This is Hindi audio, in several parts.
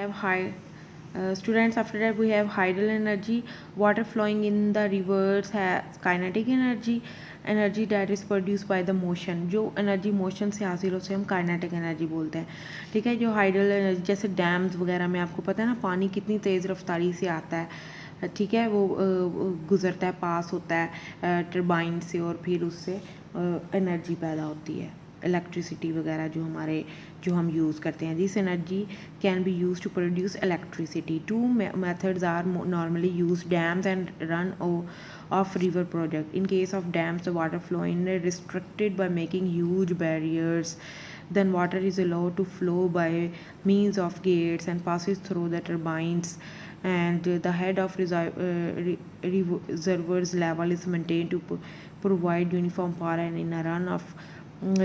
have high students. After that we have hydel energy. Water flowing in the rivers has kinetic energy. Energy that is produce by the motion, जो एनर्जी मोशन से हासिल हो उसे हम काइनेटिक एनर्जी बोलते हैं। ठीक है, जो हाइडल एनर्जी जैसे डैम्स वगैरह में आपको पता है ना, पानी कितनी तेज़ रफ्तारी से आता है, ठीक है, वो गुज़रता है, पास होता है टरबाइन से, और फिर उससे एनर्जी पैदा होती है, इलेक्ट्रिसिटी वगैरह जो हम यूज़ करते हैं। This energy can be use to produce electricity. Two methods are normally use, dams and run of river project. In case of dams, the water flow is restricted by making huge barriers. Then water is allowed to flow by means of gates and passes through the turbines, and the head of reservoirs level is maintained to provide uniform power. And in a run of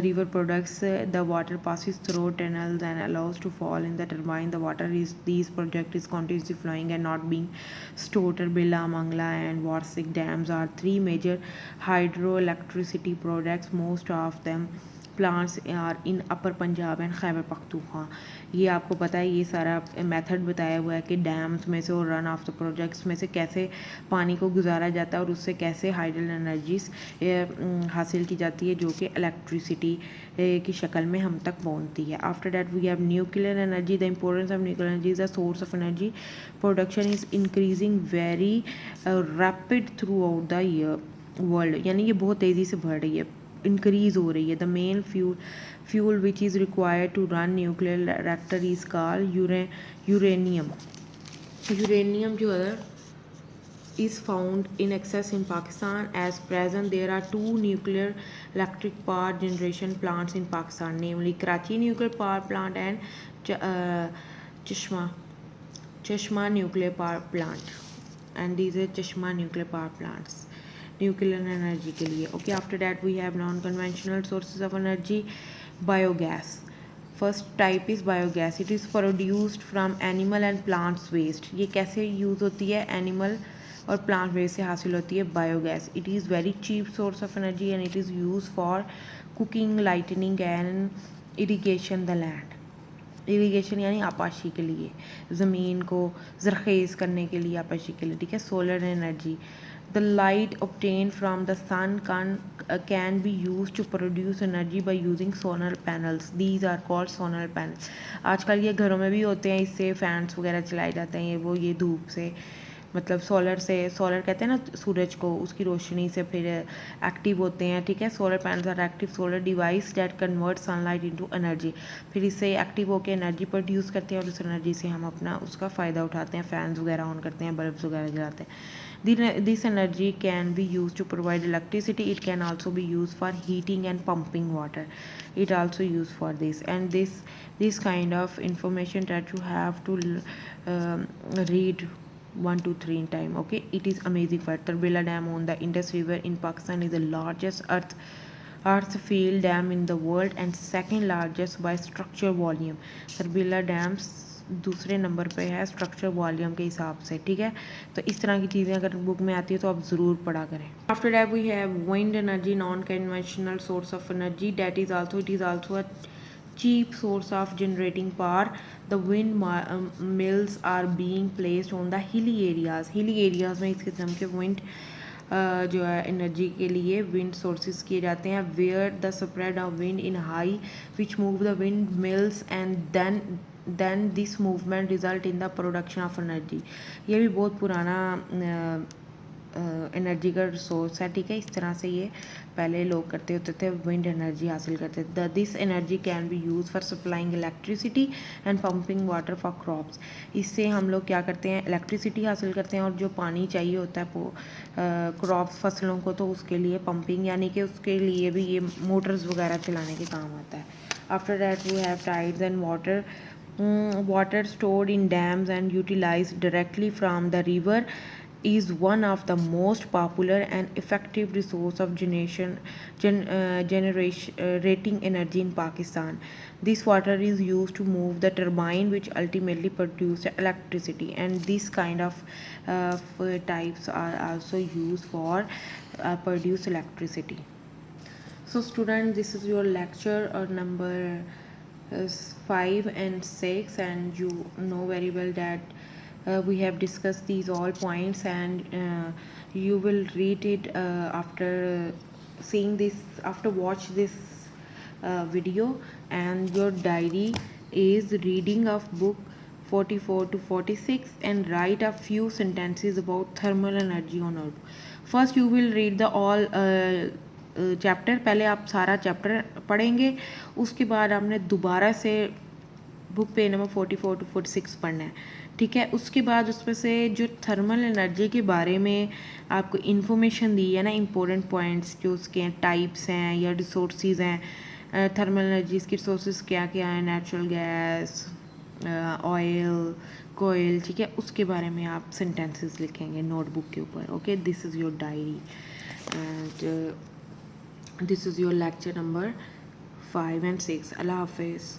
river products, the water passes through tunnels and allows to fall in the turbine. The water is these project is continuously flowing and not being stored. Billa, Mangla and Warsik dams are three major hydroelectricity projects. Most of them plants are in upper Punjab and Khyber Pakhtunkhwa. ये आपको पता है, ये सारा मेथड बताया हुआ है कि डैम्स में से और रन ऑफ द प्रोजेक्ट्स में से कैसे पानी को गुजारा जाता है और उससे कैसे हाइडल एनर्जीज हासिल की जाती है, जो कि इलेक्ट्रिसिटी की शक्ल में हम तक पहुंचती है। After that we have nuclear energy. The importance of nuclear energy is a source of energy production is increasing very rapid throughout the year world, यानी ये बहुत तेज़ी से बढ़ रही है, इंक्रीज हो रही है। The main fuel which is required to run nuclear reactor is called uranium. Uranium जो है is found in excess in Pakistan. As present, there are two nuclear electric power generation plants in Pakistan, namely Karachi Nuclear Power Plant and Chashma Nuclear Power Plant. And these are Chashma Nuclear Power Plants, nuclear energy के लिए। Okay, after that we have non conventional sources of energy. Biogas, first type is biogas. It is produced from animal and plants waste. ये कैसे यूज़ होती है? एनिमल और प्लांट वेस्ट से हासिल होती है biogas. It is very cheap source of energy and it is use for cooking, lightning and irrigation the land. Irrigation यानी आपाशी के लिए, ज़मीन को ज़रख़ेज़ करने के लिए, आपाशी के लिए। ठीक है, solar energy, the light obtained from the sun can be used to produce energy by using solar panels. These are called solar panels. आजकल ये घरों में भी होते हैं, इससे फैंस वगैरह चलाए जाते हैं, ये धूप से, मतलब सोलर कहते हैं ना सूरज को, उसकी रोशनी से फिर एक्टिव होते हैं। ठीक है, solar panels are active solar device that convert sunlight into energy. फिर इससे एक्टिव होकर एनर्जी प्रोड्यूस करते हैं और उस एनर्जी से हम अपना उसका फ़ायदा उठाते हैं, फैंस वगैरह ऑन करते हैं, बल्ब्स वगैरह जलाते हैं। This energy can be use to provide electricity. It can also be use for heating and pumping water. It also use for this and this kind of information that you have to read 1 2 3 in time. Okay, it is amazing fact. Tarbela Dam on the Indus River in Pakistan is the largest earth field dam in the world and second largest by structure volume. Tarbela Dams दूसरे नंबर पे है स्ट्रक्चर वॉल्यूम के हिसाब से। ठीक है, तो इस तरह की चीज़ें अगर बुक में आती है तो आप ज़रूर पढ़ा करें। After that we have wind energy, non conventional source of energy, that is also it is also a cheap source of generating power. The wind mills are being placed on the hilly areas. Hilly areas में इस किस्म के wind जो है एनर्जी के लिए विंड सोर्सेज किए जाते हैं। Where the spread of wind in high which move the wind mills and then this movement result in the production of energy. ये भी बहुत पुराना एनर्जी का सोर्स है। ठीक है, इस तरह से ये पहले लोग करते होते थे, विंड एनर्जी हासिल करते थे। This energy can be use for supplying electricity and pumping water for crops. इससे हम लोग क्या करते हैं, इलेक्ट्रिसिटी हासिल करते हैं और जो पानी चाहिए होता है क्रॉप्स फसलों को, तो उसके लिए पंपिंग यानी कि उसके लिए भी ये मोटर्स वगैरह चलाने के काम आता है। After that we have tides and water stored in dams and utilized directly from the river is one of the most popular and effective resource of generating energy in Pakistan. This water is used to move the turbine which ultimately produce electricity, and this kind of types are also used for produce electricity. So students, this is your lecture number 5 and 6, and you know very well that we have discussed these all points, and you will read it after seeing this, after watch this video. And your diary is reading of book 44 to 46 and write a few sentences about thermal energy on earth. First you will read the all chapter, पहले आप सारा चैप्टर पढ़ेंगे, उसके बाद आपने दोबारा से बुक पे नंबर 44 to 46 पढ़ना है, ठीक है। उसके बाद उसमें से जो थर्मल एनर्जी के बारे में आपको इन्फॉर्मेशन दी है ना, इम्पोर्टेंट पॉइंट्स जो उसके टाइप्स हैं या रिसोर्सेज हैं, थर्मल एनर्जीज की रिसोर्सेज क्या क्या है, नेचुरल गैस, ऑयल, कोयल, ठीक है, उसके बारे में आप सेंटेंसेस लिखेंगे नोटबुक के ऊपर। Okay, this is your diary and this is your lecture number 5 and 6. अल्लाह हाफिज़।